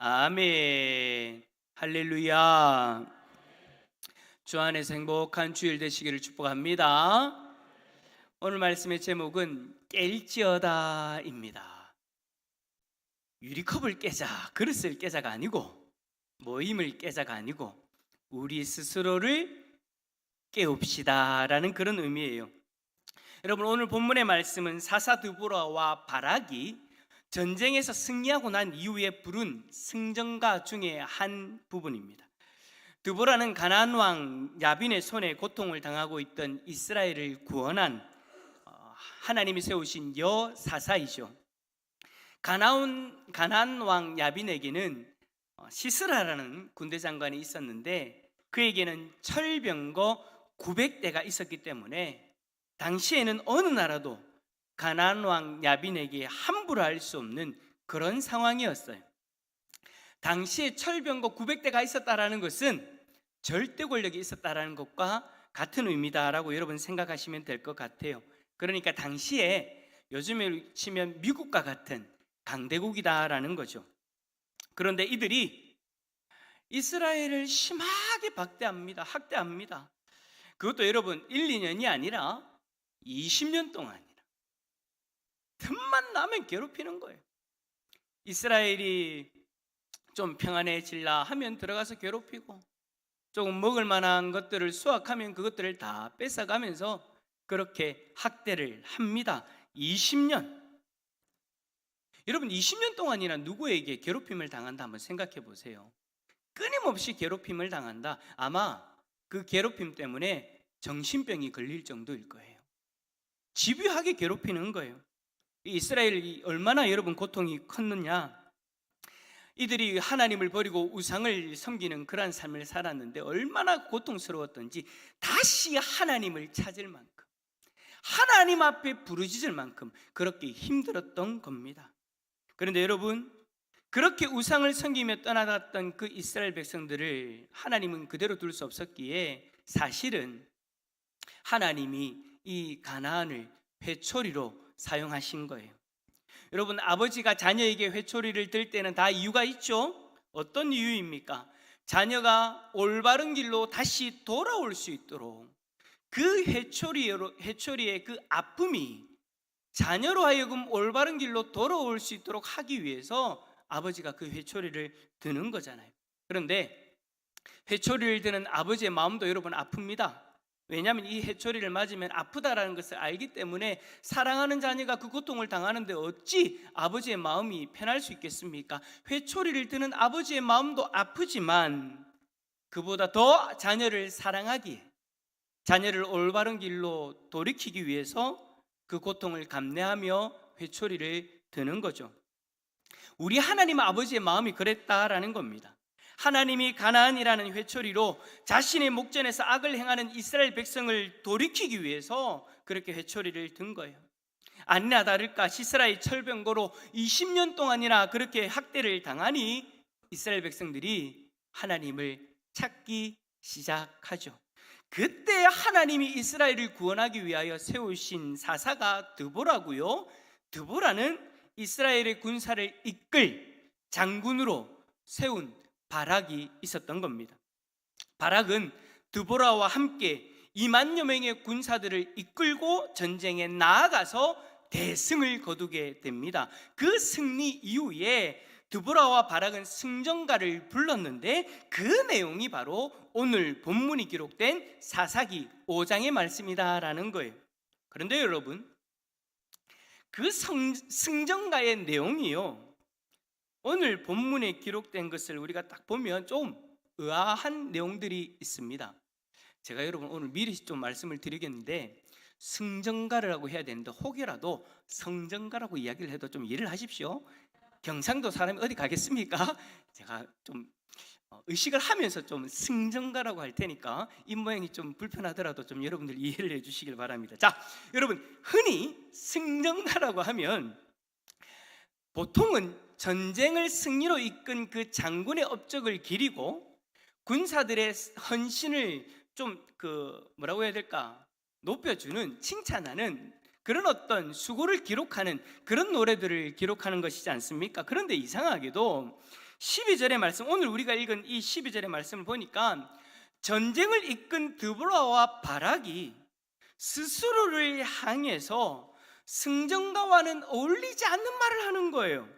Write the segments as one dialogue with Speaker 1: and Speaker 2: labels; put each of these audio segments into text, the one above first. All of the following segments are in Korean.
Speaker 1: 아멘. 할렐루야. 주 안에서 행복한 주일 되시기를 축복합니다. 오늘 말씀의 제목은 깰지어다입니다. 유리컵을 깨자, 그릇을 깨자가 아니고, 모임을 깨자가 아니고 우리 스스로를 깨웁시다라는 그런 의미예요. 여러분, 오늘 본문의 말씀은 사사 드보라와 바락이 전쟁에서 승리하고 난 이후에 부른 승전가 중에 한 부분입니다. 드보라는 가나안 왕 야빈의 손에 고통을 당하고 있던 이스라엘을 구원한 하나님이 세우신 여사사이죠. 가나안 왕 야빈에게는 시스라라는 군대 장관이 있었는데 그에게는 철병거 900대가 있었기 때문에 당시에는 어느 나라도 가나안 왕 야빈에게 함부로 할 수 없는 그런 상황이었어요. 당시에 철병거 900대가 있었다라는 것은 절대 권력이 있었다라는 것과 같은 의미다라고 여러분 생각하시면 될 것 같아요. 그러니까 당시에 요즘에 치면 미국과 같은 강대국이다라는 거죠. 그런데 이들이 이스라엘을 심하게 학대합니다. 그것도 여러분 1, 2년이 아니라 20년 동안이나 틈만 나면 괴롭히는 거예요. 이스라엘이 좀 평안해질라 하면 들어가서 괴롭히고, 조금 먹을 만한 것들을 수확하면 그것들을 다 뺏어가면서 그렇게 학대를 합니다. 20년. 여러분, 20년 동안이나 누구에게 괴롭힘을 당한다 한번 생각해 보세요. 끊임없이 괴롭힘을 당한다. 아마 그 괴롭힘 때문에 정신병이 걸릴 정도일 거예요. 집요하게 괴롭히는 거예요. 이스라엘이 얼마나 여러분 고통이 컸느냐. 이들이 하나님을 버리고 우상을 섬기는 그런 삶을 살았는데 얼마나 고통스러웠던지 다시 하나님을 찾을 만큼, 하나님 앞에 부르짖을 만큼 그렇게 힘들었던 겁니다. 그런데 여러분, 그렇게 우상을 섬기며 떠나갔던 그 이스라엘 백성들을 하나님은 그대로 둘 수 없었기에 사실은 하나님이 이 가나안을 회초리로 사용하신 거예요. 여러분, 아버지가 자녀에게 회초리를 들 때는 다 이유가 있죠. 어떤 이유입니까? 자녀가 올바른 길로 다시 돌아올 수 있도록 그 회초리의 그 아픔이 자녀로 하여금 올바른 길로 돌아올 수 있도록 하기 위해서 아버지가 그 회초리를 드는 거잖아요. 그런데 회초리를 드는 아버지의 마음도 여러분 아픕니다. 왜냐하면 이 회초리를 맞으면 아프다라는 것을 알기 때문에 사랑하는 자녀가 그 고통을 당하는데 어찌 아버지의 마음이 편할 수 있겠습니까? 회초리를 드는 아버지의 마음도 아프지만 그보다 더 자녀를 사랑하기에, 자녀를 올바른 길로 돌이키기 위해서 그 고통을 감내하며 회초리를 드는 거죠. 우리 하나님 아버지의 마음이 그랬다라는 겁니다. 하나님이 가나안이라는 회초리로 자신의 목전에서 악을 행하는 이스라엘 백성을 돌이키기 위해서 그렇게 회초리를 든 거예요. 아니나 다를까 시스라의 철병거로 20년 동안이나 그렇게 학대를 당하니 이스라엘 백성들이 하나님을 찾기 시작하죠. 그때 하나님이 이스라엘을 구원하기 위하여 세우신 사사가 드보라고요. 드보라는 이스라엘의 군사를 이끌 장군으로 세운 바락이 있었던 겁니다. 바락은 드보라와 함께 2만여 명의 군사들을 이끌고 전쟁에 나아가서 대승을 거두게 됩니다. 그 승리 이후에 드보라와 바락은 승전가를 불렀는데 그 내용이 바로 오늘 본문이 기록된 사사기 5장의 말씀이다라는 거예요. 그런데 여러분, 그 승전가의 내용이요, 오늘 본문에 기록된 것을 우리가 딱 보면 좀 의아한 내용들이 있습니다. 제가 여러분 오늘 미리 좀 말씀을 드리겠는데, 승전가라고 해야 되는데 혹여라도 성전가라고 이야기를 해도 좀 이해를 하십시오. 경상도 사람이 어디 가겠습니까? 제가 좀 의식을 하면서 좀 승전가라고 할 테니까 입 모양이 좀 불편하더라도 좀 여러분들 이해를 해주시길 바랍니다. 자, 여러분, 흔히 승전가라고 하면 보통은 전쟁을 승리로 이끈 그 장군의 업적을 기리고 군사들의 헌신을 좀 뭐라고 해야 될까, 높여주는, 칭찬하는 그런 어떤 수고를 기록하는 그런 노래들을 기록하는 것이지 않습니까? 그런데 이상하게도 12절의 말씀, 오늘 우리가 읽은 이 12절의 말씀을 보니까 전쟁을 이끈 드보라와 바락이 스스로를 향해서 승전가와는 어울리지 않는 말을 하는 거예요.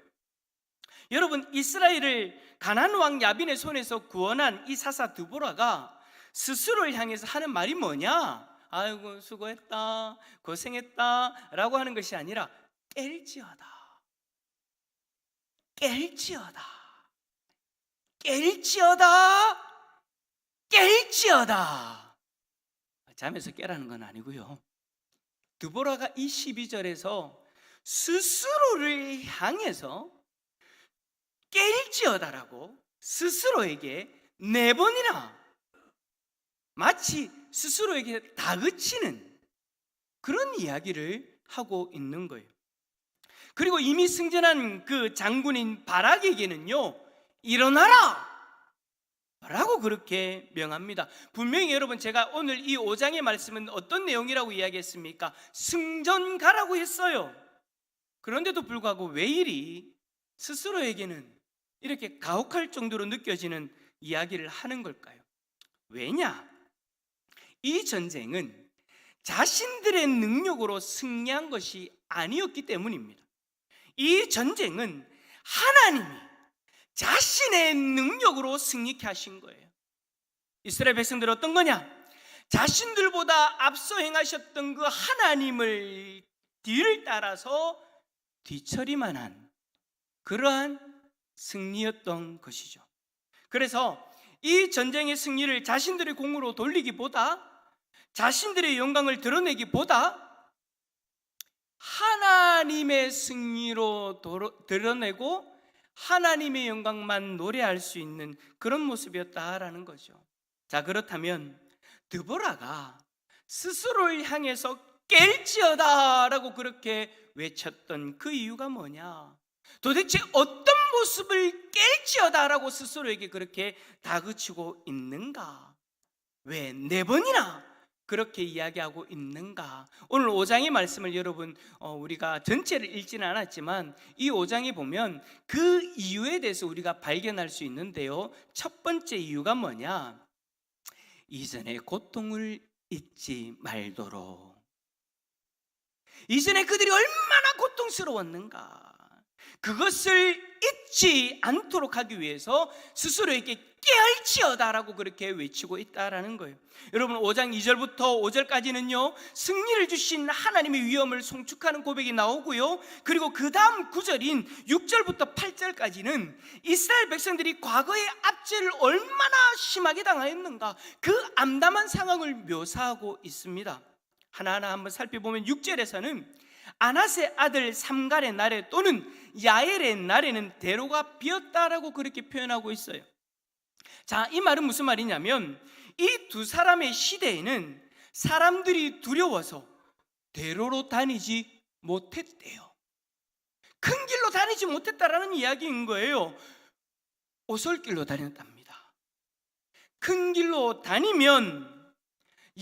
Speaker 1: 여러분, 이스라엘을 가나안 왕 야빈의 손에서 구원한 이 사사 드보라가 스스로를 향해서 하는 말이 뭐냐? 아이고 수고했다, 고생했다 라고 하는 것이 아니라 깰지어다, 깰지어다, 깰지어다, 깰지어다. 잠에서 깨라는 건 아니고요. 드보라가 이 12절에서 스스로를 향해서 깰지어다라고 스스로에게 4번이나 마치 스스로에게 다그치는 그런 이야기를 하고 있는 거예요. 그리고 이미 승전한 그 장군인 바락에게는요, 일어나라 라고 그렇게 명합니다. 분명히 여러분, 제가 오늘 이 5장의 말씀은 어떤 내용이라고 이야기했습니까? 승전가라고 했어요. 그런데도 불구하고 왜 이리 스스로에게는 이렇게 가혹할 정도로 느껴지는 이야기를 하는 걸까요? 왜냐? 이 전쟁은 자신들의 능력으로 승리한 것이 아니었기 때문입니다. 이 전쟁은 하나님이 자신의 능력으로 승리케 하신 거예요. 이스라엘 백성들은 어떤 거냐? 자신들보다 앞서 행하셨던 그 하나님을 뒤를 따라서 뒤처리만 한 그러한 승리였던 것이죠. 그래서 이 전쟁의 승리를 자신들의 공으로 돌리기보다, 자신들의 영광을 드러내기보다 하나님의 승리로 드러내고 하나님의 영광만 노래할 수 있는 그런 모습이었다라는 거죠. 자, 그렇다면 드보라가 스스로를 향해서 깰지어다 라고 그렇게 외쳤던 그 이유가 뭐냐? 도대체 어떤 모습을 깰지어다 라고 스스로에게 그렇게 다그치고 있는가? 왜 4번이나 그렇게 이야기하고 있는가? 오늘 5장의 말씀을 여러분, 우리가 전체를 읽지는 않았지만 이 5장에 보면 그 이유에 대해서 우리가 발견할 수 있는데요, 첫 번째 이유가 뭐냐? 이전의 고통을 잊지 말도록. 이전에 그들이 얼마나 고통스러웠는가, 그것을 잊지 않도록 하기 위해서 스스로에게 깨알지어다라고 그렇게 외치고 있다라는 거예요. 여러분, 5장 2절부터 5절까지는요 승리를 주신 하나님의 위엄을 송축하는 고백이 나오고요, 그리고 그 다음 9절인 6절부터 8절까지는 이스라엘 백성들이 과거의 압제를 얼마나 심하게 당하였는가, 그 암담한 상황을 묘사하고 있습니다. 하나하나 한번 살펴보면 6절에서는 아낫의 아들 삼갈의 날에 또는 야엘의 날에는 대로가 비었다라고 그렇게 표현하고 있어요. 자, 이 말은 무슨 말이냐면 이 두 사람의 시대에는 사람들이 두려워서 대로로 다니지 못했대요. 큰 길로 다니지 못했다라는 이야기인 거예요. 오솔길로 다녔답니다. 큰 길로 다니면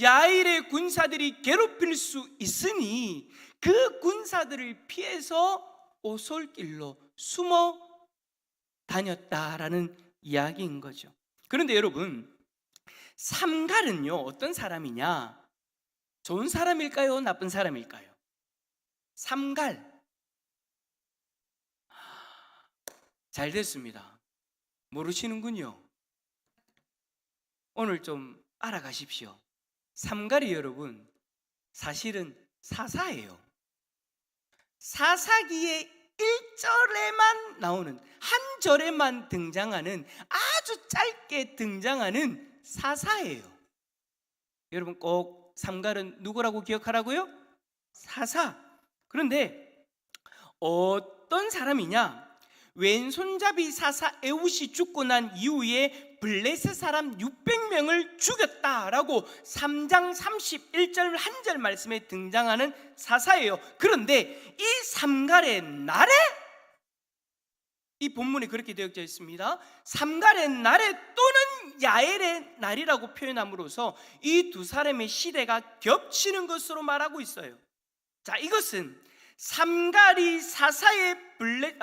Speaker 1: 야일의 군사들이 괴롭힐 수 있으니 그 군사들을 피해서 오솔길로 숨어 다녔다라는 이야기인 거죠. 그런데 여러분, 삼갈은요 어떤 사람이냐? 좋은 사람일까요? 나쁜 사람일까요? 삼갈, 잘 됐습니다. 모르시는군요. 오늘 좀 알아가십시오. 삼갈이 여러분 사실은 사사예요. 사사기의 1절에만 나오는, 한 절에만 등장하는, 아주 짧게 등장하는 사사예요. 여러분 꼭 삼갈은 누구라고 기억하라고요? 사사. 그런데 어떤 사람이냐? 왼손잡이 사사 에훗이 죽고 난 이후에 블레셋 사람 600명을 죽였다라고 3장 31절 한 절 말씀에 등장하는 사사예요. 그런데 이 삼갈의 날에, 이 본문에 그렇게 되어져 있습니다. 삼갈의 날에 또는 야엘의 날이라고 표현함으로써 이 두 사람의 시대가 겹치는 것으로 말하고 있어요. 자, 이것은 삼갈이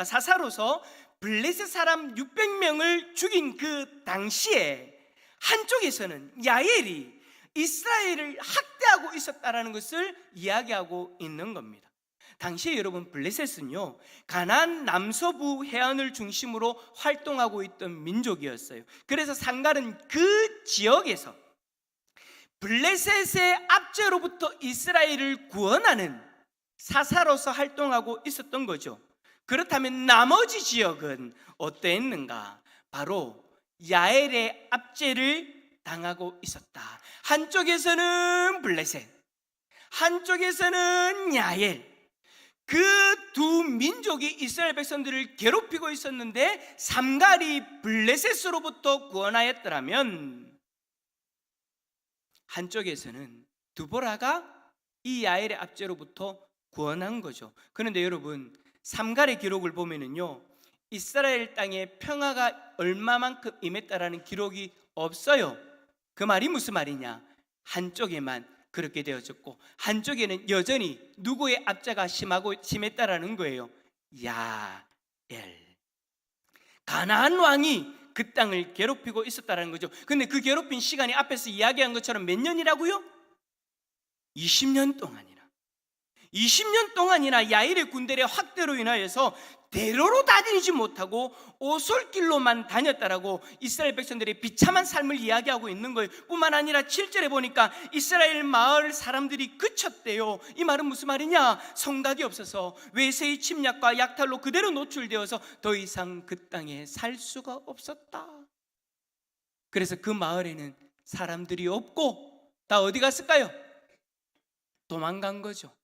Speaker 1: 사사로서 블레셋 사람 600명을 죽인 그 당시에 한쪽에서는 야엘이 이스라엘을 학대하고 있었다라는 것을 이야기하고 있는 겁니다. 당시에 여러분, 블레셋은요, 가나안 남서부 해안을 중심으로 활동하고 있던 민족이었어요. 그래서 상갈은 그 지역에서 블레셋의 압제로부터 이스라엘을 구원하는 사사로서 활동하고 있었던 거죠. 그렇다면 나머지 지역은 어떠했는가? 바로 야엘의 압제를 당하고 있었다. 한쪽에서는 블레셋, 한쪽에서는 야엘. 그 두 민족이 이스라엘 백성들을 괴롭히고 있었는데 삼갈이 블레셋으로부터 구원하였더라면 한쪽에서는 드보라가 이 야엘의 압제로부터 구원한 거죠. 그런데 여러분, 삼갈의 기록을 보면은요, 이스라엘 땅에 평화가 얼마만큼 임했다라는 기록이 없어요. 그 말이 무슨 말이냐? 한쪽에만 그렇게 되어졌고 한쪽에는 여전히 누구의 압제가 심했다라는 거예요. 야엘, 가나안 왕이 그 땅을 괴롭히고 있었다라는 거죠. 근데 그 괴롭힌 시간이 앞에서 이야기한 것처럼 몇 년이라고요? 20년 동안이나 야엘의 군대의 확대로 인하여서 대로로 다니지 못하고 오솔길로만 다녔다라고 이스라엘 백성들의 비참한 삶을 이야기하고 있는 거예요. 뿐만 아니라 7절에 보니까 이스라엘 마을 사람들이 그쳤대요. 이 말은 무슨 말이냐? 성각이 없어서 외세의 침략과 약탈로 그대로 노출되어서 더 이상 그 땅에 살 수가 없었다. 그래서 그 마을에는 사람들이 없고 다 어디 갔을까요? 도망간 거죠.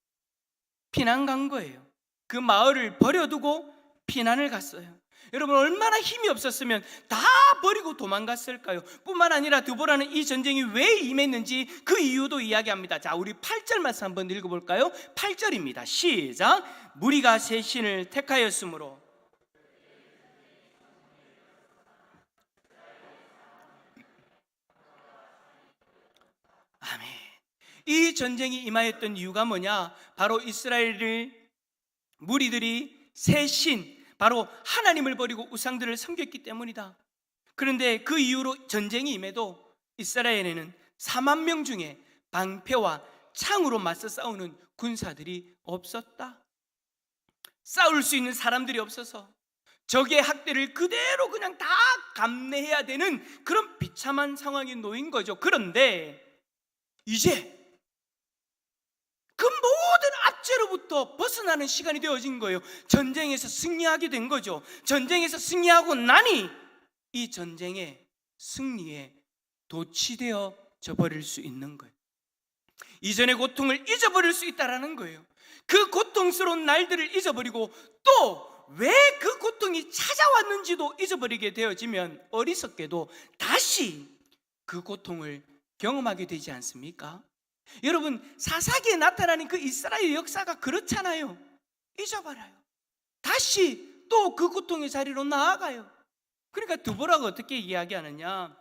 Speaker 1: 피난 간 거예요. 그 마을을 버려두고 피난을 갔어요. 여러분, 얼마나 힘이 없었으면 다 버리고 도망갔을까요? 뿐만 아니라 드보라는 이 전쟁이 왜 임했는지 그 이유도 이야기합니다. 자, 우리 8절 말씀 한번 읽어볼까요? 8절입니다. 시작. 무리가 새 신을 택하였으므로. 아멘. 이 전쟁이 임하였던 이유가 뭐냐? 바로 이스라엘 무리들이 새 신, 바로 하나님을 버리고 우상들을 섬겼기 때문이다. 그런데 그 이후로 전쟁이 임해도 이스라엘에는 4만 명 중에 방패와 창으로 맞서 싸우는 군사들이 없었다. 싸울 수 있는 사람들이 없어서 적의 학대를 그대로 그냥 다 감내해야 되는 그런 비참한 상황에 놓인 거죠. 그런데 이제 그 모든 압제로부터 벗어나는 시간이 되어진 거예요. 전쟁에서 승리하게 된 거죠. 전쟁에서 승리하고 나니 이 전쟁의 승리에 도취되어져 버릴 수 있는 거예요. 이전의 고통을 잊어버릴 수 있다라는 거예요. 그 고통스러운 날들을 잊어버리고 또 왜 그 고통이 찾아왔는지도 잊어버리게 되어지면 어리석게도 다시 그 고통을 경험하게 되지 않습니까? 여러분, 사사기에 나타나는 그 이스라엘 역사가 그렇잖아요. 잊어버려요. 다시 또 그 고통의 자리로 나아가요. 그러니까 드보라가 어떻게 이야기하느냐?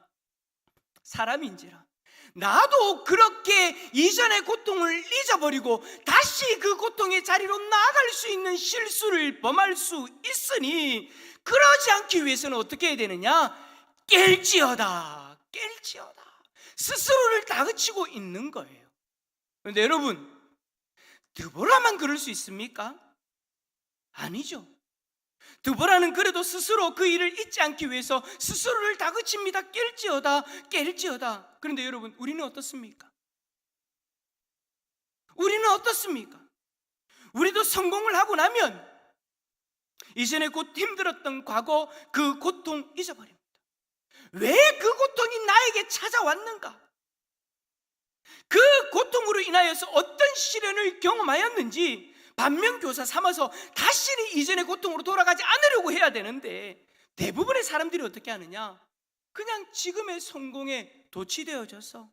Speaker 1: 사람인지라 나도 그렇게 이전의 고통을 잊어버리고 다시 그 고통의 자리로 나아갈 수 있는 실수를 범할 수 있으니 그러지 않기 위해서는 어떻게 해야 되느냐? 깰지어다. 스스로를 다그치고 있는 거예요. 그런데 여러분, 드보라만 그럴 수 있습니까? 아니죠. 드보라는 그래도 스스로 그 일을 잊지 않기 위해서 스스로를 다그칩니다. 깰지어다. 그런데 여러분, 우리는 어떻습니까? 우리도 성공을 하고 나면 이전에 곧 힘들었던 과거 그 고통 잊어버립니다. 왜 그 고통이 나에게 찾아왔는가? 그 고통으로 인하여서 어떤 시련을 경험하였는지 반면교사 삼아서 다시는 이전의 고통으로 돌아가지 않으려고 해야 되는데 대부분의 사람들이 어떻게 하느냐? 그냥 지금의 성공에 도취되어져서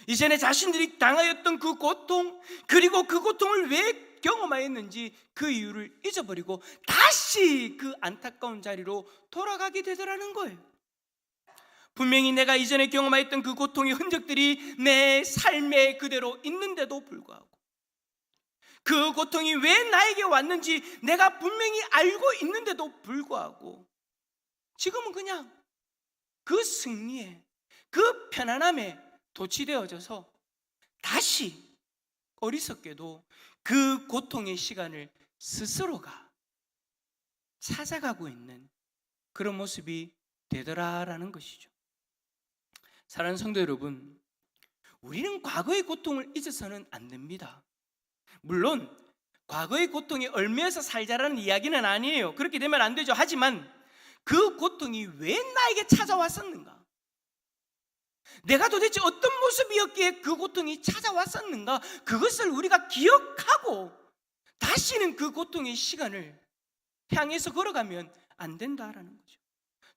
Speaker 1: 이전에 자신들이 당하였던 그 고통, 그리고 그 고통을 왜 경험하였는지 그 이유를 잊어버리고 다시 그 안타까운 자리로 돌아가게 되더라는 거예요. 분명히 내가 이전에 경험하였던 그 고통의 흔적들이 내 삶에 그대로 있는데도 불구하고 그 고통이 왜 나에게 왔는지 내가 분명히 알고 있는데도 불구하고 지금은 그냥 그 승리에, 그 편안함에 도취되어져서 다시 어리석게도 그 고통의 시간을 스스로가 찾아가고 있는 그런 모습이 되더라라는 것이죠. 사랑하는 성도 여러분, 우리는 과거의 고통을 잊어서는 안 됩니다. 물론 과거의 고통에 얽매여서 살자라는 이야기는 아니에요. 그렇게 되면 안 되죠. 하지만 그 고통이 왜 나에게 찾아왔었는가? 내가 도대체 어떤 모습이었기에 그 고통이 찾아왔었는가? 그것을 우리가 기억하고 다시는 그 고통의 시간을 향해서 걸어가면 안 된다라는 거죠.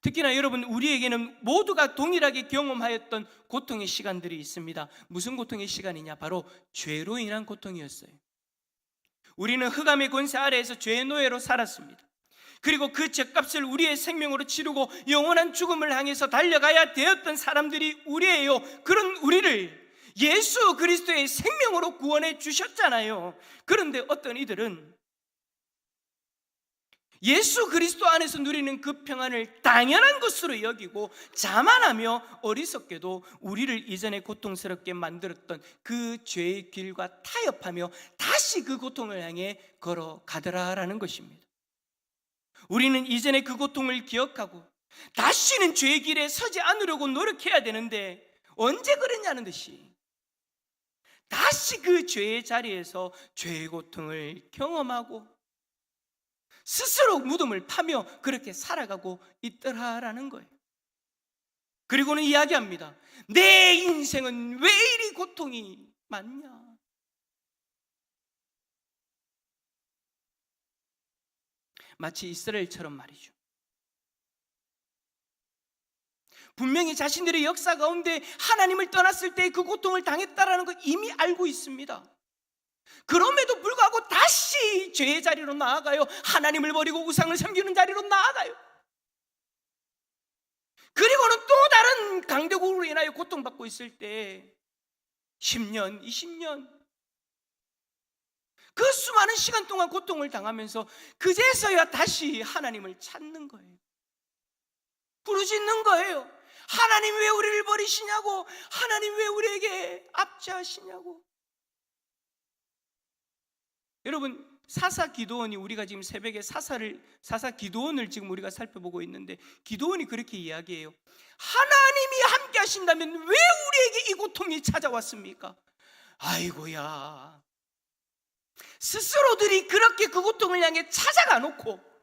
Speaker 1: 특히나 여러분, 우리에게는 모두가 동일하게 경험하였던 고통의 시간들이 있습니다. 무슨 고통의 시간이냐? 바로 죄로 인한 고통이었어요. 우리는 흑암의 권세 아래에서 죄의 노예로 살았습니다. 그리고 그 죗값을 우리의 생명으로 치르고 영원한 죽음을 향해서 달려가야 되었던 사람들이 우리예요. 그런 우리를 예수 그리스도의 생명으로 구원해 주셨잖아요. 그런데 어떤 이들은 예수 그리스도 안에서 누리는 그 평안을 당연한 것으로 여기고 자만하며 어리석게도 우리를 이전에 고통스럽게 만들었던 그 죄의 길과 타협하며 다시 그 고통을 향해 걸어가더라라는 것입니다. 우리는 이전에 그 고통을 기억하고 다시는 죄의 길에 서지 않으려고 노력해야 되는데 언제 그랬냐는 듯이 다시 그 죄의 자리에서 죄의 고통을 경험하고 스스로 무덤을 파며 그렇게 살아가고 있더라라는 거예요. 그리고는 이야기합니다. 내 인생은 왜 이리 고통이 많냐? 마치 이스라엘처럼 말이죠. 분명히 자신들의 역사 가운데 하나님을 떠났을 때 그 고통을 당했다라는 거 이미 알고 있습니다. 그럼에도 불구하고 다시 죄의 자리로 나아가요. 하나님을 버리고 우상을 섬기는 자리로 나아가요. 그리고는 또 다른 강대국으로 인하여 고통받고 있을 때 10년, 20년 그 수많은 시간 동안 고통을 당하면서 그제서야 다시 하나님을 찾는 거예요. 부르짖는 거예요. 하나님 왜 우리를 버리시냐고, 하나님 왜 우리에게 압제하시냐고. 여러분, 사사 기도원이, 우리가 지금 새벽에 사사 기도원을 지금 우리가 살펴보고 있는데 기도원이 그렇게 이야기해요. 하나님이 함께 하신다면 왜 우리에게 이 고통이 찾아왔습니까? 아이고야, 스스로들이 그렇게 그 고통을 향해 찾아가 놓고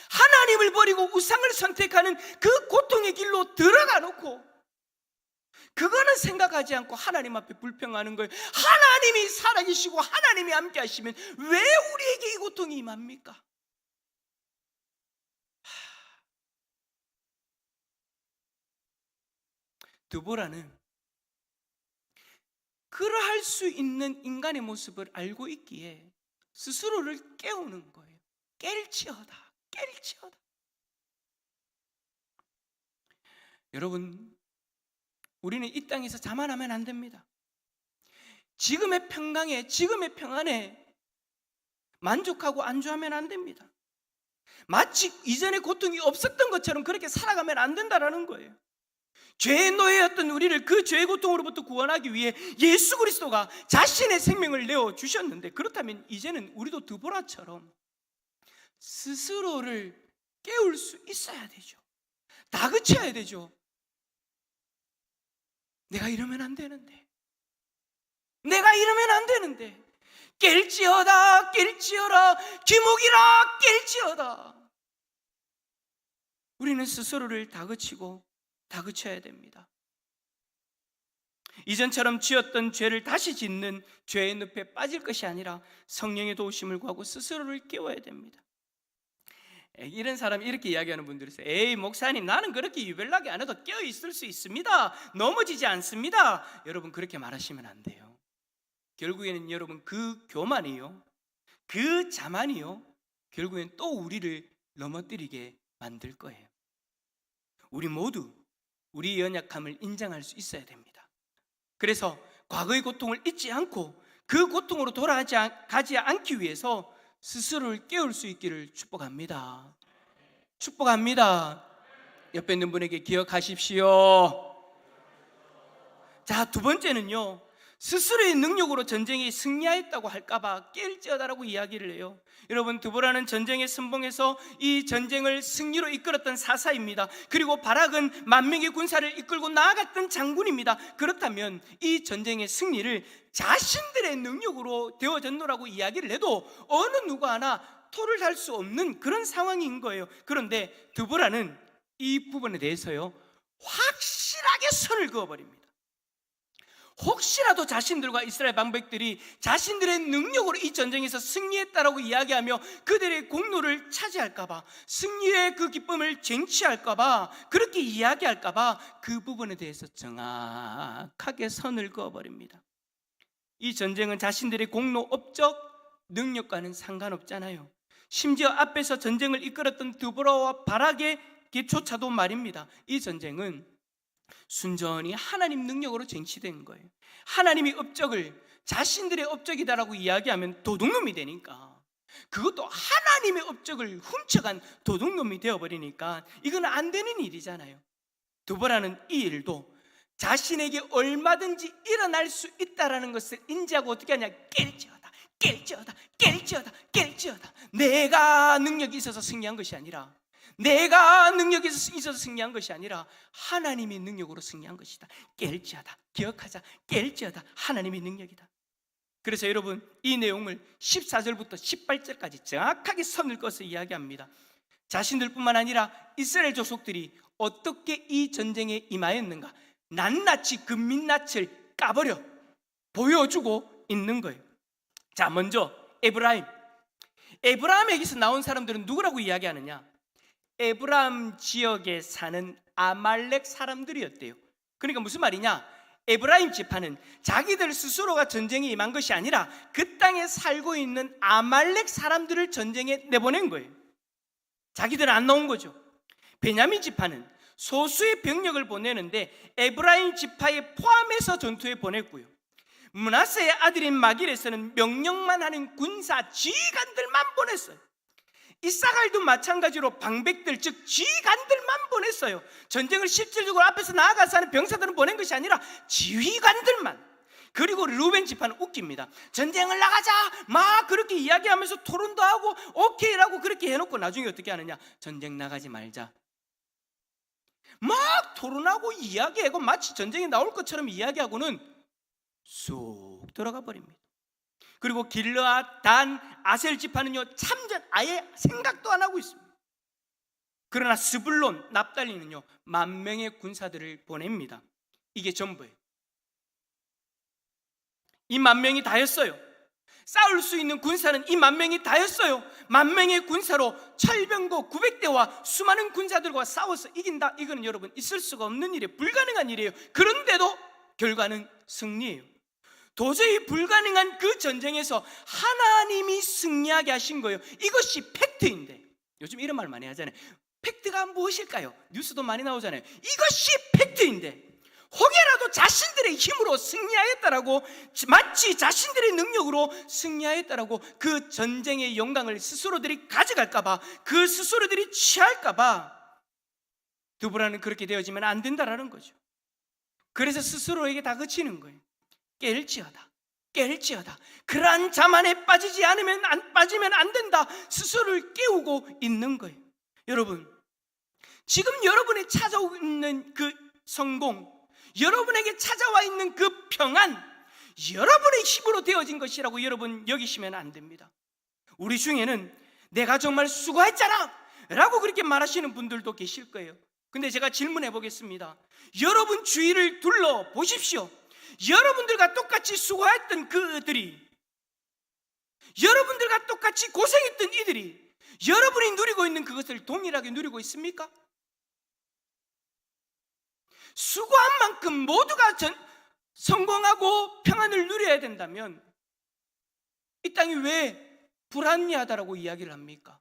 Speaker 1: 하나님을 버리고 우상을 선택하는 그 고통의 길로 들어가 놓고 그거는 생각하지 않고 하나님 앞에 불평하는 거예요. 하나님이 살아계시고 하나님이 함께 하시면 왜 우리에게 이 고통이 임합니까? 드보라는 그러할 수 있는 인간의 모습을 알고 있기에 스스로를 깨우는 거예요. 깰지어다, 깰지어다. 여러분, 우리는 이 땅에서 자만하면 안 됩니다. 지금의 평강에, 지금의 평안에 만족하고 안주하면 안 됩니다. 마치 이전에 고통이 없었던 것처럼 그렇게 살아가면 안 된다라는 거예요. 죄의 노예였던 우리를 그 죄의 고통으로부터 구원하기 위해 예수 그리스도가 자신의 생명을 내어주셨는데, 그렇다면 이제는 우리도 드보라처럼 스스로를 깨울 수 있어야 되죠. 다그쳐야 되죠. 내가 이러면 안 되는데, 내가 이러면 안 되는데, 깰지어다, 깰지어라, 귀목이라 깰지어다. 우리는 스스로를 다그치고 다그쳐야 됩니다. 이전처럼 지었던 죄를 다시 짓는 죄의 늪에 빠질 것이 아니라 성령의 도우심을 구하고 스스로를 깨워야 됩니다. 이런 사람이 이렇게 이야기하는 분들이 있어요. 에이 목사님, 나는 그렇게 유별나게 안 해도 깨어 있을 수 있습니다. 넘어지지 않습니다. 여러분, 그렇게 말하시면 안 돼요. 결국에는 여러분, 그 교만이요, 그 자만이요, 결국엔 또 우리를 넘어뜨리게 만들 거예요. 우리 모두 우리의 연약함을 인정할 수 있어야 됩니다. 그래서 과거의 고통을 잊지 않고 그 고통으로 돌아가지 않기 위해서 스스로를 깨울 수 있기를 축복합니다. 축복합니다. 옆에 있는 분에게 기억하십시오. 자, 두 번째는요, 스스로의 능력으로 전쟁에 승리하였다고 할까봐 깰지어다라고 이야기를 해요. 여러분, 드보라는 전쟁에 선봉해서 이 전쟁을 승리로 이끌었던 사사입니다. 그리고 바락은 만명의 군사를 이끌고 나아갔던 장군입니다. 그렇다면 이 전쟁의 승리를 자신들의 능력으로 되어졌노라고 이야기를 해도 어느 누구 하나 토를 달 수 없는 그런 상황인 거예요. 그런데 드보라는 이 부분에 대해서요, 확실하게 선을 그어버립니다. 혹시라도 자신들과 이스라엘 방백들이 자신들의 능력으로 이 전쟁에서 승리했다라고 이야기하며 그들의 공로를 차지할까봐, 승리의 그 기쁨을 쟁취할까봐, 그렇게 이야기할까봐 그 부분에 대해서 정확하게 선을 그어버립니다. 이 전쟁은 자신들의 공로, 업적, 능력과는 상관없잖아요. 심지어 앞에서 전쟁을 이끌었던 드보라와 바락의 조차도 말입니다. 이 전쟁은 순전히 하나님 능력으로 쟁취된 거예요. 하나님의 업적을 자신들의 업적이다라고 이야기하면 도둑놈이 되니까, 그것도 하나님의 업적을 훔쳐간 도둑놈이 되어버리니까 이건 안 되는 일이잖아요. 드보라는 이 일도 자신에게 얼마든지 일어날 수 있다라는 것을 인지하고 어떻게 하냐, 깰지어다. 내가 능력이 있어서 승리한 것이 아니라, 내가 능력이 있어서 승리한 것이 아니라 하나님의 능력으로 승리한 것이다. 깰지어다. 기억하자. 깰지어다. 하나님의 능력이다. 그래서 여러분, 이 내용을 14절부터 18절까지 정확하게 선을 그어서 이야기합니다. 자신들뿐만 아니라 이스라엘 족속들이 어떻게 이 전쟁에 임하였는가, 낱낱이 그 민낯을 까버려 보여주고 있는 거예요. 자, 먼저 에브라임에게서 나온 사람들은 누구라고 이야기하느냐? 에브라임 지역에 사는 아말렉 사람들이었대요. 그러니까 무슨 말이냐? 에브라임 지파는 자기들 스스로가 전쟁에 임한 것이 아니라 그 땅에 살고 있는 아말렉 사람들을 전쟁에 내보낸 거예요. 자기들은 안 나온 거죠. 베냐민 지파는 소수의 병력을 보내는데 에브라임 지파에 포함해서 전투에 보냈고요. 므낫세의 아들인 마길에서는 명령만 하는 군사 지휘관들만 보냈어요. 이사갈도 마찬가지로 방백들, 즉 지휘관들만 보냈어요. 전쟁을 실질적으로 앞에서 나아가서 하는 병사들은 보낸 것이 아니라 지휘관들만. 그리고 르우벤 지파는 웃깁니다. 전쟁을 나가자 막 그렇게 이야기하면서 토론도 하고 오케이라고 그렇게 해놓고 나중에 어떻게 하느냐, 전쟁 나가지 말자 막 토론하고 이야기하고 마치 전쟁이 나올 것처럼 이야기하고는 쑥 들어가 버립니다. 그리고 길르앗, 단, 아셀 지파는요, 참전 아예 생각도 안 하고 있습니다. 그러나 스불론, 납달리는요, 10,000명의 군사들을 보냅니다. 이게 전부예요. 이 10,000명이 다였어요. 싸울 수 있는 군사는 이 10,000명이 다였어요. 10,000명의 군사로 철병거 900대와 수많은 군사들과 싸워서 이긴다, 이거는 여러분 있을 수가 없는 일이에요. 불가능한 일이에요. 그런데도 결과는 승리예요. 도저히 불가능한 그 전쟁에서 하나님이 승리하게 하신 거예요. 이것이 팩트인데, 요즘 이런 말 많이 하잖아요. 팩트가 무엇일까요? 뉴스도 많이 나오잖아요. 이것이 팩트인데 혹여라도 자신들의 힘으로 승리하였다라고, 마치 자신들의 능력으로 승리하였다라고 그 전쟁의 영광을 스스로들이 가져갈까봐, 그 스스로들이 취할까봐 드보라는 그렇게 되어지면 안 된다라는 거죠. 그래서 스스로에게 다 그치는 거예요. 깰지어다. 그러한 자만에 빠지면 안 된다. 스스로를 깨우고 있는 거예요. 여러분, 지금 여러분이 찾아오고 있는 그 성공, 여러분에게 찾아와 있는 그 평안, 여러분의 힘으로 되어진 것이라고 여러분 여기시면 안 됩니다. 우리 중에는 내가 정말 수고했잖아 라고 그렇게 말하시는 분들도 계실 거예요. 근데 제가 질문해 보겠습니다. 여러분 주위를 둘러보십시오. 여러분들과 똑같이 수고했던 그들이, 여러분들과 똑같이 고생했던 이들이 여러분이 누리고 있는 그것을 동일하게 누리고 있습니까? 수고한 만큼 모두가 성공하고 평안을 누려야 된다면 이 땅이 왜 불합리하다라고 이야기를 합니까?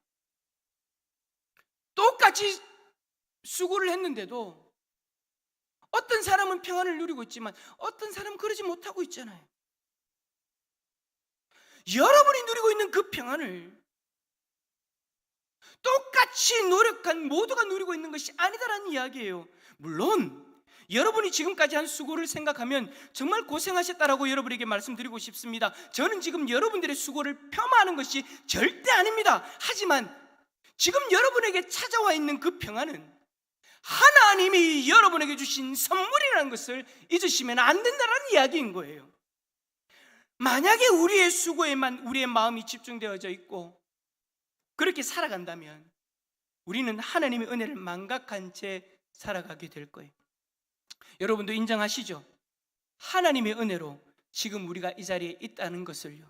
Speaker 1: 똑같이 수고를 했는데도 어떤 사람은 평안을 누리고 있지만 어떤 사람은 그러지 못하고 있잖아요. 여러분이 누리고 있는 그 평안을 똑같이 노력한 모두가 누리고 있는 것이 아니다라는 이야기예요. 물론 여러분이 지금까지 한 수고를 생각하면 정말 고생하셨다라고 여러분에게 말씀드리고 싶습니다. 저는 지금 여러분들의 수고를 폄하하는 것이 절대 아닙니다. 하지만 지금 여러분에게 찾아와 있는 그 평안은 하나님이 여러분에게 주신 선물이라는 것을 잊으시면 안 된다는 이야기인 거예요. 만약에 우리의 수고에만 우리의 마음이 집중되어져 있고 그렇게 살아간다면 우리는 하나님의 은혜를 망각한 채 살아가게 될 거예요. 여러분도 인정하시죠? 하나님의 은혜로 지금 우리가 이 자리에 있다는 것을요,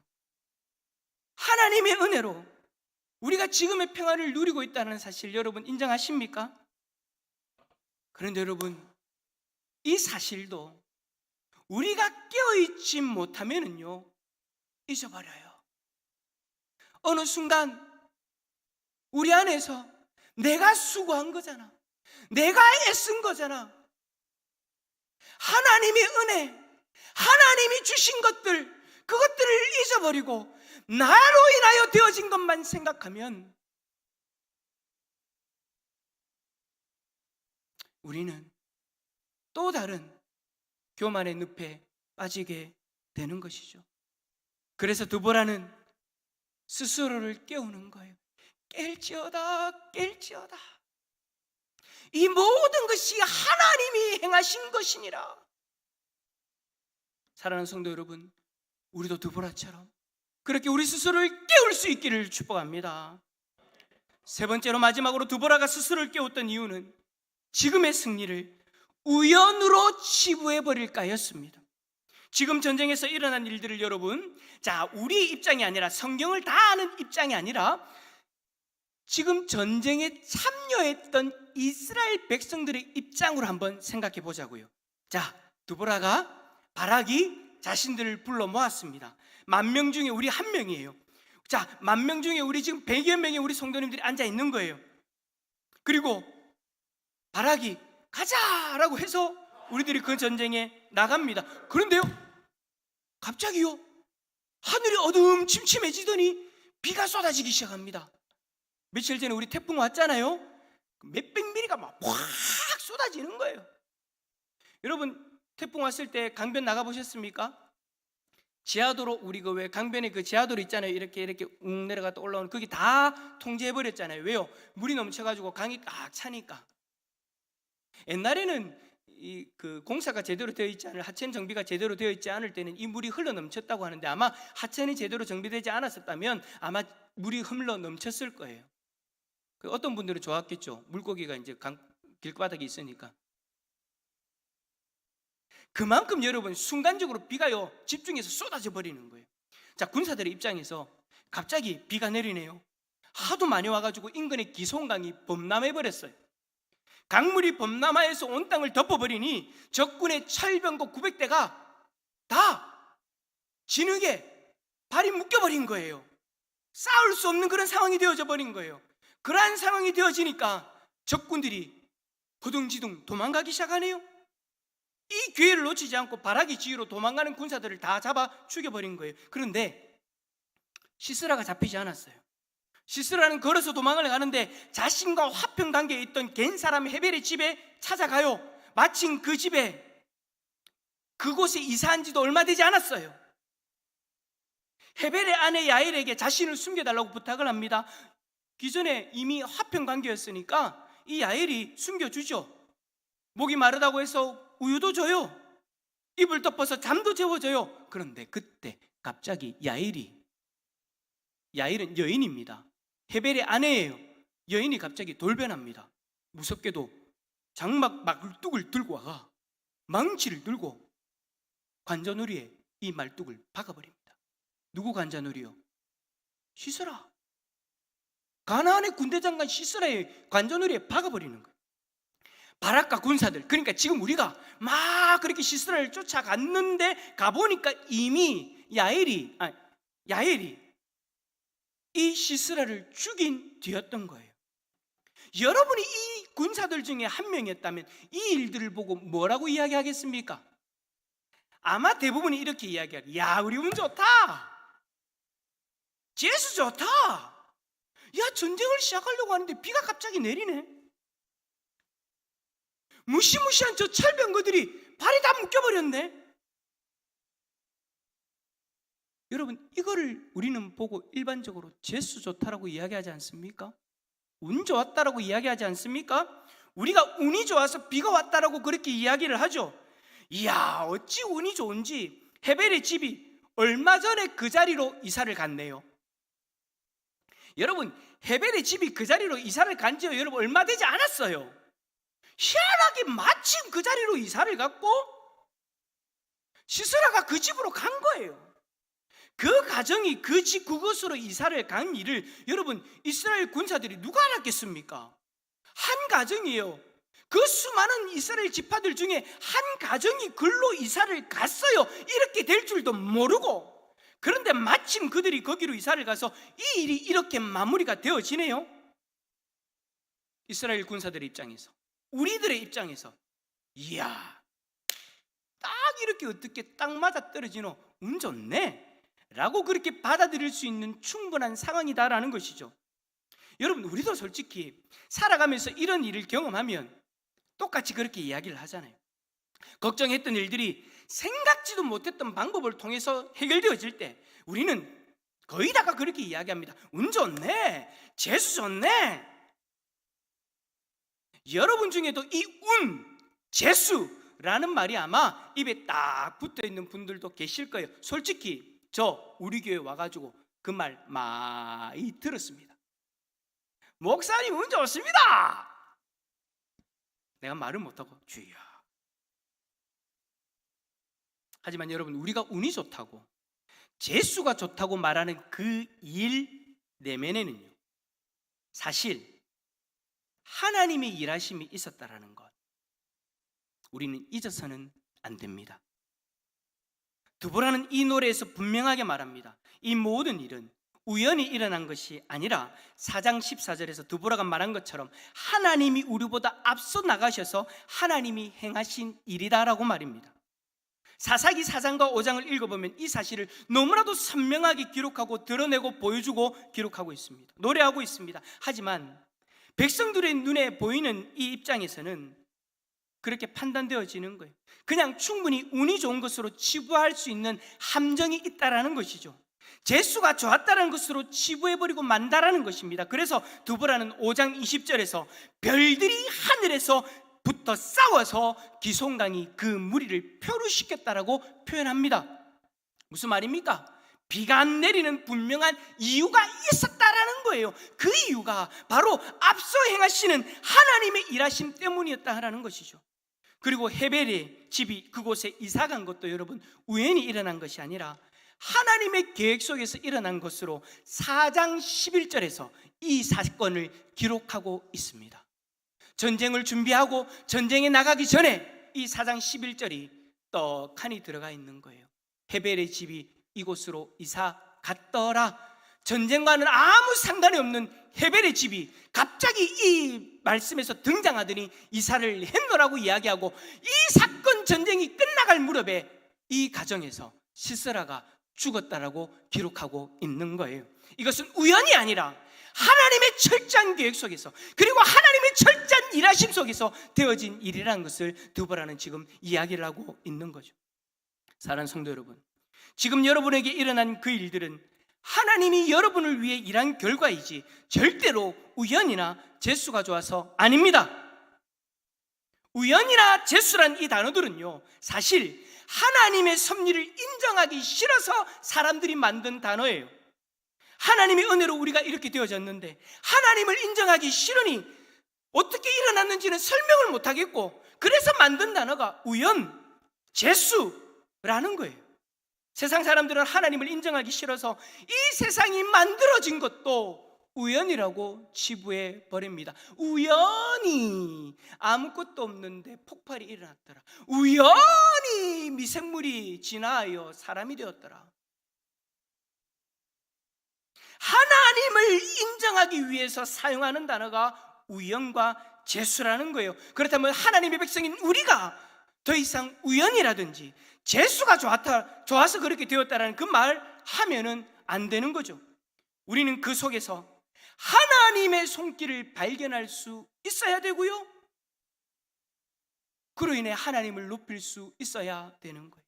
Speaker 1: 하나님의 은혜로 우리가 지금의 평안을 누리고 있다는 사실 여러분 인정하십니까? 그런데 여러분, 이 사실도 우리가 깨어있지 못하면은요 잊어버려요. 어느 순간 우리 안에서 내가 수고한 거잖아, 내가 애쓴 거잖아, 하나님의 은혜, 하나님이 주신 것들, 그것들을 잊어버리고 나로 인하여 되어진 것만 생각하면 우리는 또 다른 교만의 늪에 빠지게 되는 것이죠. 그래서 드보라는 스스로를 깨우는 거예요. 깰지어다, 깰지어다. 이 모든 것이 하나님이 행하신 것이니라. 사랑하는 성도 여러분, 우리도 드보라처럼 그렇게 우리 스스로를 깨울 수 있기를 축복합니다. 세 번째로 마지막으로 드보라가 스스로를 깨웠던 이유는 지금의 승리를 우연으로 치부해버릴까였습니다. 지금 전쟁에서 일어난 일들을 여러분, 우리 입장이 아니라, 성경을 다 아는 입장이 아니라 지금 전쟁에 참여했던 이스라엘 백성들의 입장으로 한번 생각해 보자고요. 드보라가, 바락이 자신들을 불러 모았습니다. 10,000명 중에 우리 한 명이에요. 10,000명 중에 우리 지금 100여 명의 우리 성도님들이 앉아 있는 거예요. 그리고 바락이 가자라고 해서 우리들이 그 전쟁에 나갑니다. 그런데요, 갑자기요, 하늘이 어둠침침해지더니 비가 쏟아지기 시작합니다. 며칠 전에 우리 태풍 왔잖아요. 몇백 미리가 막 확 쏟아지는 거예요. 여러분, 태풍 왔을 때 강변 나가보셨습니까? 지하도로, 우리 그 왜 강변에 그 지하도로 있잖아요. 이렇게 웅 내려갔다 올라오는, 거기 다 통제해버렸잖아요. 왜요? 물이 넘쳐가지고 강이 꽉 차니까. 옛날에는 그 공사가 제대로 되어 있지 않을, 하천 정비가 제대로 되어 있지 않을 때는 이 물이 흘러 넘쳤다고 하는데, 아마 하천이 제대로 정비되지 않았었다면 아마 물이 흘러 넘쳤을 거예요. 어떤 분들은 좋았겠죠. 물고기가 이제 길바닥에 있으니까. 그만큼 여러분, 순간적으로 비가요 집중해서 쏟아져 버리는 거예요. 군사들의 입장에서 갑자기 비가 내리네요. 하도 많이 와가지고 인근의 기송강이 범람해 버렸어요. 강물이 범람하여서 온 땅을 덮어버리니 적군의 철병거 900대가 다 진흙에 발이 묶여버린 거예요. 싸울 수 없는 그런 상황이 되어져 버린 거예요. 그러한 상황이 되어지니까 적군들이 허둥지둥 도망가기 시작하네요. 이 기회를 놓치지 않고 바락의 지휘로 도망가는 군사들을 다 잡아 죽여버린 거예요. 그런데 시스라가 잡히지 않았어요. 시스라는 걸어서 도망을 가는데 자신과 화평 관계에 있던 겐 사람 헤벨의 집에 찾아가요. 마침 그 집에, 그곳에 이사한 지도 얼마 되지 않았어요. 헤벨의 아내 야엘에게 자신을 숨겨달라고 부탁을 합니다. 기존에 이미 화평 관계였으니까 이 야엘이 숨겨주죠. 목이 마르다고 해서 우유도 줘요. 이불 덮어서 잠도 재워줘요. 그런데 그때 갑자기 야엘은 여인입니다. 헤벨의 아내예요. 여인이 갑자기 돌변합니다. 무섭게도 장막 말뚝을 들고 와가 망치를 들고 관자놀이에 이 말뚝을 박아버립니다. 누구 관자놀이요? 시스라. 가나안의 군대 장관 시스라의 관자놀이에 박아버리는 거예요. 바락과 군사들, 그러니까 지금 우리가 막 그렇게 시스라를 쫓아갔는데 가보니까 이미 야엘이 이 시스라를 죽인 뒤였던 거예요. 여러분이 이 군사들 중에 한 명이었다면 이 일들을 보고 뭐라고 이야기하겠습니까? 아마 대부분이 이렇게 이야기하고, 야, 우리 운 좋다. 재수 좋다. 야, 전쟁을 시작하려고 하는데 비가 갑자기 내리네. 무시무시한 저 철병거들이 발이 다 묶여버렸네. 여러분, 이거를 우리는 보고 일반적으로 재수 좋다라고 이야기하지 않습니까? 운 좋았다라고 이야기하지 않습니까? 우리가 운이 좋아서 비가 왔다라고 그렇게 이야기를 하죠. 이야, 어찌 운이 좋은지 헤벨의 집이 얼마 전에 그 자리로 이사를 갔네요. 여러분, 헤벨의 집이 그 자리로 이사를 간 지요, 여러분, 얼마 되지 않았어요. 희한하게 마침 그 자리로 이사를 갔고 시스라가 그 집으로 간 거예요. 그 가정이 그 집 그곳으로 이사를 간 일을 여러분, 이스라엘 군사들이 누가 알았겠습니까? 한 가정이에요. 그 수많은 이스라엘 지파들 중에 한 가정이 글로 이사를 갔어요. 이렇게 될 줄도 모르고. 그런데 마침 그들이 거기로 이사를 가서 이 일이 이렇게 마무리가 되어지네요. 이스라엘 군사들의 입장에서, 우리들의 입장에서, 이야, 딱 이렇게 어떻게 딱 맞아 떨어지노, 운 좋네 라고 그렇게 받아들일 수 있는 충분한 상황이다라는 것이죠. 여러분, 우리도 솔직히 살아가면서 이런 일을 경험하면 똑같이 그렇게 이야기를 하잖아요. 걱정했던 일들이 생각지도 못했던 방법을 통해서 해결되어질 때 우리는 거의 다가 그렇게 이야기합니다. 운 좋네, 재수 좋네. 여러분 중에도 이 운, 재수라는 말이 아마 입에 딱 붙어있는 분들도 계실 거예요. 솔직히 저 우리 교회 와가지고 그 말 많이 들었습니다. 목사님 운 좋습니다. 내가 말을 못하고 주여. 하지만 여러분, 우리가 운이 좋다고, 재수가 좋다고 말하는 그 일 내면에는요, 사실 하나님의 일하심이 있었다라는 것, 우리는 잊어서는 안 됩니다. 드보라는 이 노래에서 분명하게 말합니다. 이 모든 일은 우연히 일어난 것이 아니라 4장 14절에서 드보라가 말한 것처럼 하나님이 우리보다 앞서 나가셔서 하나님이 행하신 일이다라고 말입니다. 사사기 4장과 5장을 읽어보면 이 사실을 너무나도 선명하게 기록하고 드러내고 보여주고 기록하고 있습니다. 노래하고 있습니다. 하지만 백성들의 눈에 보이는 이 입장에서는 그렇게 판단되어지는 거예요. 그냥 충분히 운이 좋은 것으로 치부할 수 있는 함정이 있다라는 것이죠. 재수가 좋았다는 것으로 치부해버리고 만다라는 것입니다. 그래서 드보라는 5장 20절에서 별들이 하늘에서 붙어 싸워서 기송강이 그 무리를 표류시켰다라고 표현합니다. 무슨 말입니까? 비가 안 내리는 분명한 이유가 있었다라는 거예요. 그 이유가 바로 앞서 행하시는 하나님의 일하심 때문이었다라는 것이죠. 그리고 헤벨의 집이 그곳에 이사간 것도 여러분 우연히 일어난 것이 아니라 하나님의 계획 속에서 일어난 것으로 4장 11절에서 이 사건을 기록하고 있습니다. 전쟁을 준비하고 전쟁에 나가기 전에 이 4장 11절이 떡하니 들어가 있는 거예요. 헤벨의 집이 이곳으로 이사 갔더라. 전쟁과는 아무 상관이 없는 헤벨의 집이 갑자기 이 말씀에서 등장하더니 이사를 했노라고 이야기하고, 이 사건 전쟁이 끝나갈 무렵에 이 가정에서 시스라가 죽었다라고 기록하고 있는 거예요. 이것은 우연이 아니라 하나님의 철저한 계획 속에서, 그리고 하나님의 철저한 일하심 속에서 되어진 일이라는 것을 드보라는 지금 이야기를 하고 있는 거죠. 사랑하는 성도 여러분, 지금 여러분에게 일어난 그 일들은 하나님이 여러분을 위해 일한 결과이지 절대로 우연이나 재수가 좋아서 아닙니다. 우연이나 재수란 이 단어들은요, 사실 하나님의 섭리를 인정하기 싫어서 사람들이 만든 단어예요. 하나님의 은혜로 우리가 이렇게 되어졌는데 하나님을 인정하기 싫으니 어떻게 일어났는지는 설명을 못하겠고, 그래서 만든 단어가 우연, 재수라는 거예요. 세상 사람들은 하나님을 인정하기 싫어서 이 세상이 만들어진 것도 우연이라고 치부해 버립니다. 우연히 아무것도 없는데 폭발이 일어났더라. 우연히 미생물이 진화하여 사람이 되었더라. 하나님을 인정하기 위해서 사용하는 단어가 우연과 재수라는 거예요. 그렇다면 하나님의 백성인 우리가 더 이상 우연이라든지 재수가 좋아서 그렇게 되었다라는 그 말 하면은 안 되는 거죠. 우리는 그 속에서 하나님의 손길을 발견할 수 있어야 되고요, 그로 인해 하나님을 높일 수 있어야 되는 거예요.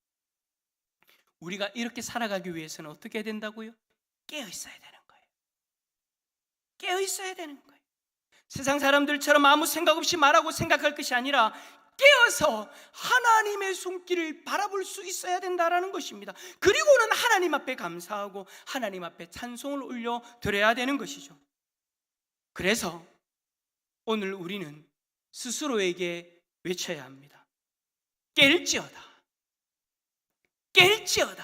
Speaker 1: 우리가 이렇게 살아가기 위해서는 어떻게 해야 된다고요? 깨어 있어야 되는 거예요. 깨어 있어야 되는 거예요. 세상 사람들처럼 아무 생각 없이 말하고 생각할 것이 아니라 깨어서 하나님의 손길을 바라볼 수 있어야 된다라는 것입니다. 그리고는 하나님 앞에 감사하고 하나님 앞에 찬송을 올려 드려야 되는 것이죠. 그래서 오늘 우리는 스스로에게 외쳐야 합니다. 깰지어다, 깰지어다.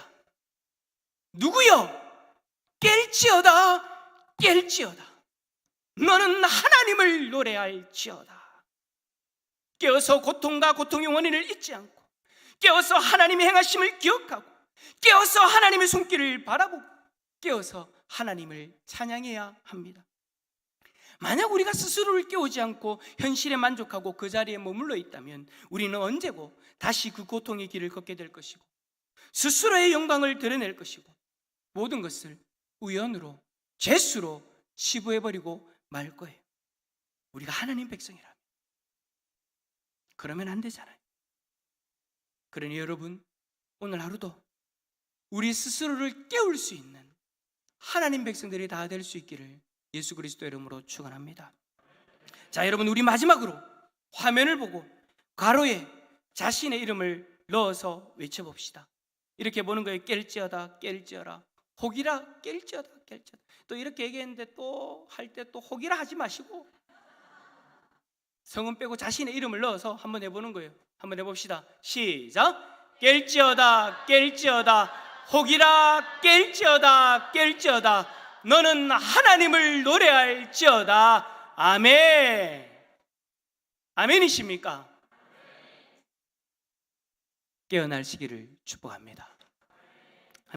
Speaker 1: 누구요? 깰지어다, 깰지어다. 너는 하나님을 노래할지어다. 깨어서 고통과 고통의 원인을 잊지 않고, 깨어서 하나님의 행하심을 기억하고, 깨어서 하나님의 손길을 바라보고, 깨어서 하나님을 찬양해야 합니다. 만약 우리가 스스로를 깨우지 않고 현실에 만족하고 그 자리에 머물러 있다면 우리는 언제고 다시 그 고통의 길을 걷게 될 것이고, 스스로의 영광을 드러낼 것이고, 모든 것을 우연으로, 죄수로 치부해버리고 말 거예요. 우리가 하나님 백성이라면. 그러면 안 되잖아요. 그러니 여러분, 오늘 하루도 우리 스스로를 깨울 수 있는 하나님 백성들이 다 될 수 있기를 예수 그리스도 이름으로 축원합니다. 자, 여러분, 우리 마지막으로 화면을 보고 괄호에 자신의 이름을 넣어서 외쳐봅시다. 이렇게 보는 거예요. 깰지어다, 깰지어라. 혹이라, 깰지어다, 깰지어다. 또 이렇게 얘기했는데 또 할 때 또 혹이라 하지 마시고 성은 빼고 자신의 이름을 넣어서 한번 해보는 거예요. 한번 해봅시다. 시작. 깰지어다, 깰지어다. 혹이라, 깰지어다, 깰지어다. 너는 하나님을 노래할지어다. 아멘. 아멘이십니까? 깨어날 시기를 축복합니다.